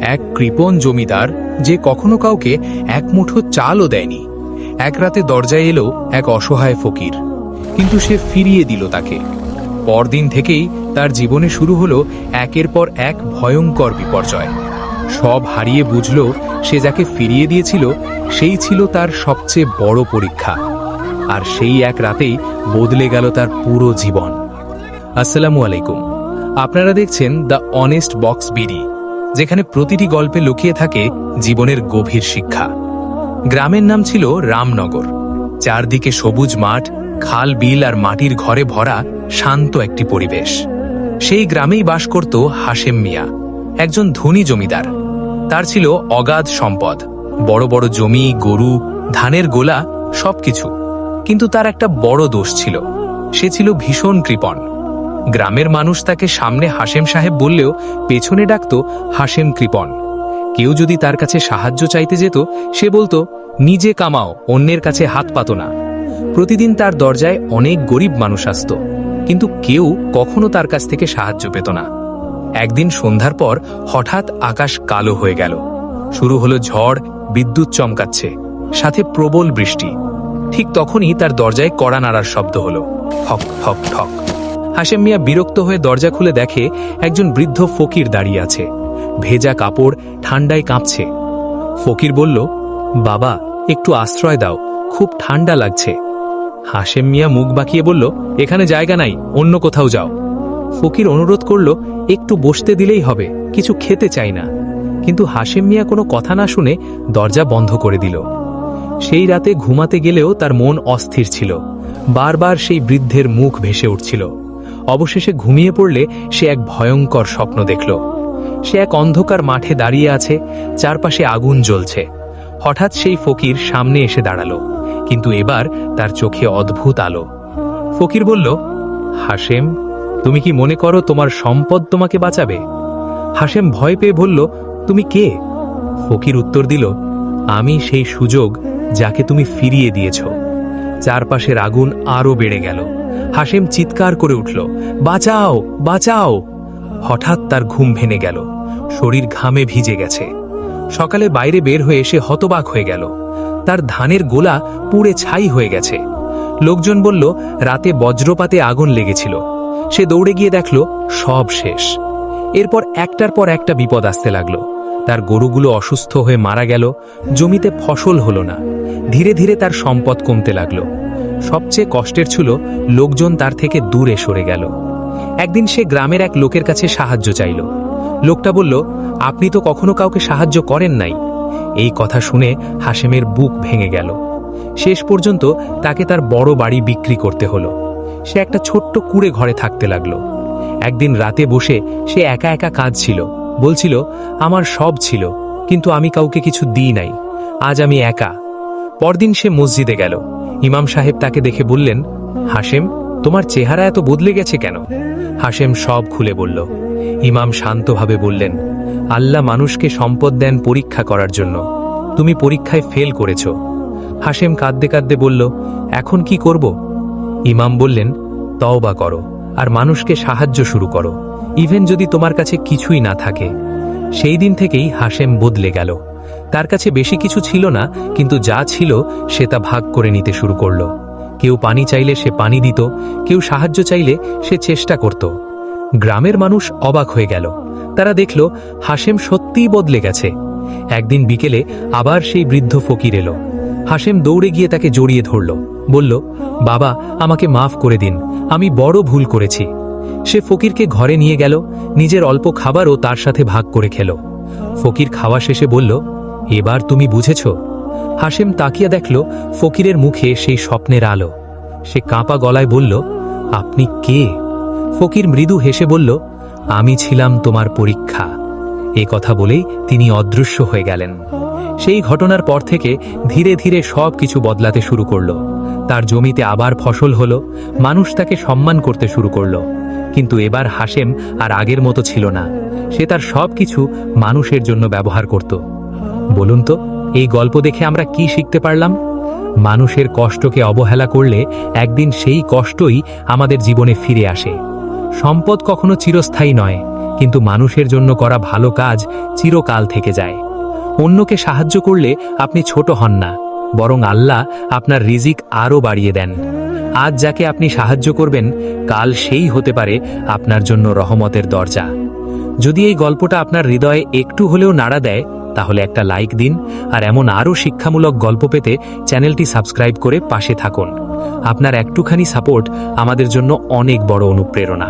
এক কৃপণ জমিদার যে কখনো কাউকে এক মুঠো চালও দেয়নি, এক রাতে দরজায় এলো এক অসহায় ফকির, কিন্তু সে ফিরিয়ে দিল তাকে। পরদিন থেকেই তার জীবনে শুরু হলো একের পর এক ভয়ঙ্কর বিপর্যয়। সব হারিয়ে বুঝল সে যাকে ফিরিয়ে দিয়েছিল সেই ছিল তার সবচেয়ে বড় পরীক্ষা। আর সেই এক রাতেই বদলে গেল তার পুরো জীবন। আসসালামু আলাইকুম, আপনারা দেখছেন দ্য অনেস্ট বক্স বিডি, যেখানে প্রতিটি গল্পে লুকিয়ে থাকে জীবনের গভীর শিক্ষা। গ্রামের নাম ছিল রামনগর। চারদিকে সবুজ মাঠ, খাল, বিল আর মাটির ঘরে ভরা শান্ত একটি পরিবেশ। সেই গ্রামেই বাস করত হাশেম মিয়া, একজন ধনী জমিদার। তার ছিল অগাধ সম্পদ, বড় বড় জমি, গরু, ধানের গোলা, সবকিছু। কিন্তু তার একটা বড় দোষ ছিল, সে ছিল ভীষণ কৃপণ। গ্রামের মানুষ তাকে সামনে হাশেম সাহেব বললেও পেছনে ডাকত হাশেম কৃপণ। কেউ যদি তার কাছে সাহায্য চাইতে যেত, সে বলতো, নিজে কামাও, অন্যের কাছে হাত পাতো না। প্রতিদিন তার দরজায় অনেক গরিব মানুষ আসত, কিন্তু কেউ কখনো তার কাছ থেকে সাহায্য পেত না। একদিন সন্ধ্যার পর হঠাৎ আকাশ কালো হয়ে গেল। শুরু হলো ঝড়, বিদ্যুৎ চমকাচ্ছে, সাথে প্রবল বৃষ্টি। ঠিক তখনই তার দরজায় কড়া নাড়ার শব্দ হলো, ঠক ঠক ঠক। হাশেম মিয়া বিরক্ত হয়ে দরজা খুলে দেখে একজন বৃদ্ধ ফকির দাঁড়িয়ে আছে, ভেজা কাপড়, ঠান্ডায় কাঁপছে। ফকির বলল, বাবা, একটু আশ্রয় দাও, খুব ঠান্ডা লাগছে। হাশেম মিয়া মুখ বাঁকিয়ে বলল, এখানে জায়গা নাই, অন্য কোথাও যাও। ফকির অনুরোধ করল, একটু বসতে দিলেই হবে, কিছু খেতে চাই না। কিন্তু হাশেম মিয়া কোনো কথা না শুনে দরজা বন্ধ করে দিল। সেই রাতে ঘুমাতে গেলেও তার মন অস্থির ছিল, বারবার সেই বৃদ্ধের মুখ ভেসে উঠছিল। অবশেষে ঘুমিয়ে পড়লে সে এক ভয়ঙ্কর স্বপ্ন দেখল। সে এক অন্ধকার মাঠে দাঁড়িয়ে আছে, চারপাশে আগুন জ্বলছে। হঠাৎ সেই ফকির সামনে এসে দাঁড়ালো, কিন্তু এবার তার চোখে অদ্ভুত আলো। ফকির বলল, হাশেম, তুমি কি মনে করো তোমার সম্পদ তোমাকে বাঁচাবে? হাশেম ভয় পেয়ে বলল, তুমি কে? ফকির উত্তর দিল, আমি সেই সুযোগ যাকে তুমি ফিরিয়ে দিয়েছ। চারপাশের আগুন আরো বেড়ে গেল। হাশেম চিৎকার করে উঠল, বাঁচাও, বাঁচাও। হঠাৎ তার ঘুম ভেঙে গেল, শরীর ঘামে ভিজে গেছে। সকালে বাইরে বের হয়ে সে হতবাক হয়ে গেল। তার ধানের গোলা পুড়ে ছাই হয়ে গেছে। লোকজন বলল, রাতে বজ্রপাতে আগুন লেগেছিল। সে দৌড়ে গিয়ে দেখল সব শেষ। এরপর একটার পর একটা বিপদ আসতে লাগলো। তার গরুগুলো অসুস্থ হয়ে মারা গেল, জমিতে ফসল হলো না। ধীরে ধীরে তার সম্পদ কমতে লাগলো। সবচেয়ে কষ্টের ছিল, লোকজন তার থেকে দূরে সরে গেল। একদিন সে গ্রামের এক লোকের কাছে সাহায্য চাইল। লোকটা বলল, আপনি তো কখনো কাউকে সাহায্য করেন নাই। এই কথা শুনে হাশেমের বুক ভেঙে গেল। শেষ পর্যন্ত তাকে তার বড় বাড়ি বিক্রি করতে হলো। সে একটা ছোট্ট কুঁড়ে ঘরে থাকতে লাগলো। একদিন রাতে বসে সে একা একা কাঁদছিল, বলছিল, আমার সব ছিল, কিন্তু আমি কাউকে কিছু দিই নাই। আজ আমি একা। পরদিন সে মসজিদে গেল। ইমাম সাহেব তাকে দেখে বললেন, হাশেম, তোমার চেহারা এত বদলে গেছে কেন? হাশেম সব খুলে বলল। ইমাম শান্তভাবে বললেন, আল্লাহ মানুষকে সম্পদ দেন পরীক্ষা করার জন্য। তুমি পরীক্ষায় ফেল করেছ। হাশেম কাঁদতে কাঁদতে বলল, এখন কি করব? ইমাম বললেন, তওবা করো আর মানুষকে সাহায্য শুরু করো, ইভেন যদি তোমার কাছে কিছুই না থাকে। সেই দিন থেকেই হাশেম বদলে গেল। তার কাছে বেশি কিছু ছিল না, কিন্তু যা ছিল সে তা ভাগ করে নিতে শুরু করল। কেউ পানি চাইলে সে পানি দিত, কেউ সাহায্য চাইলে সে চেষ্টা করত। গ্রামের মানুষ অবাক হয়ে গেল। তারা দেখল হাশেম সত্যিই বদলে গেছে। একদিন বিকেলে আবার সেই বৃদ্ধ ফকির এলো। হাশেম দৌড়ে গিয়ে তাকে জড়িয়ে ধরল, বলল, বাবা, আমাকে মাফ করে দিন, আমি বড় ভুল করেছি। সে ফকিরকে ঘরে নিয়ে গেল, নিজের অল্প খাবারও তার সাথে ভাগ করে খেল। ফকির খাওয়া শেষে বলল, এবার তুমি বুঝেছ? হাশেম তাকিয়ে দেখল ফকিরের মুখে সেই স্বপ্নের আলো। সে কাঁপা গলায় বলল, আপনি কে? ফকির মৃদু হেসে বলল, আমি ছিলাম তোমার পরীক্ষা। এ কথা বলেই তিনি অদৃশ্য হয়ে গেলেন। সেই ঘটনার পর থেকে ধীরে ধীরে সব কিছু বদলাতে শুরু করল। তার জমিতে আবার ফসল হলো, মানুষ তাকে সম্মান করতে শুরু করল। কিন্তু এবার হাশেম আর আগের মতো ছিল না। সে তার সব কিছু মানুষের জন্য ব্যবহার করত। বলুন তো, এই গল্প দেখে আমরা কি শিখতে পারলাম? মানুষের কষ্টকে অবহেলা করলে একদিন সেই কষ্টই আমাদের জীবনে ফিরে আসে। সম্পদ কখনো চিরস্থায়ী নয়, কিন্তু মানুষের জন্য করা ভালো কাজ চিরকাল থেকে যায়। অন্যকে সাহায্য করলে আপনি ছোট হন না, বরং আল্লাহ আপনার রিজিক আরও বাড়িয়ে দেন। আজ যাকে আপনি সাহায্য করবেন, কাল সেই হতে পারে আপনার জন্য রহমতের দরজা। যদি এই গল্পটা আপনার হৃদয়ে একটু হলেও নাড়া দেয়, তাহলে একটা লাইক দিন, আর এমন আরও শিক্ষামূলক গল্প পেতে চ্যানেলটি সাবস্ক্রাইব করে পাশে থাকুন। আপনার একটুখানি সাপোর্ট আমাদের জন্য অনেক বড় অনুপ্রেরণা।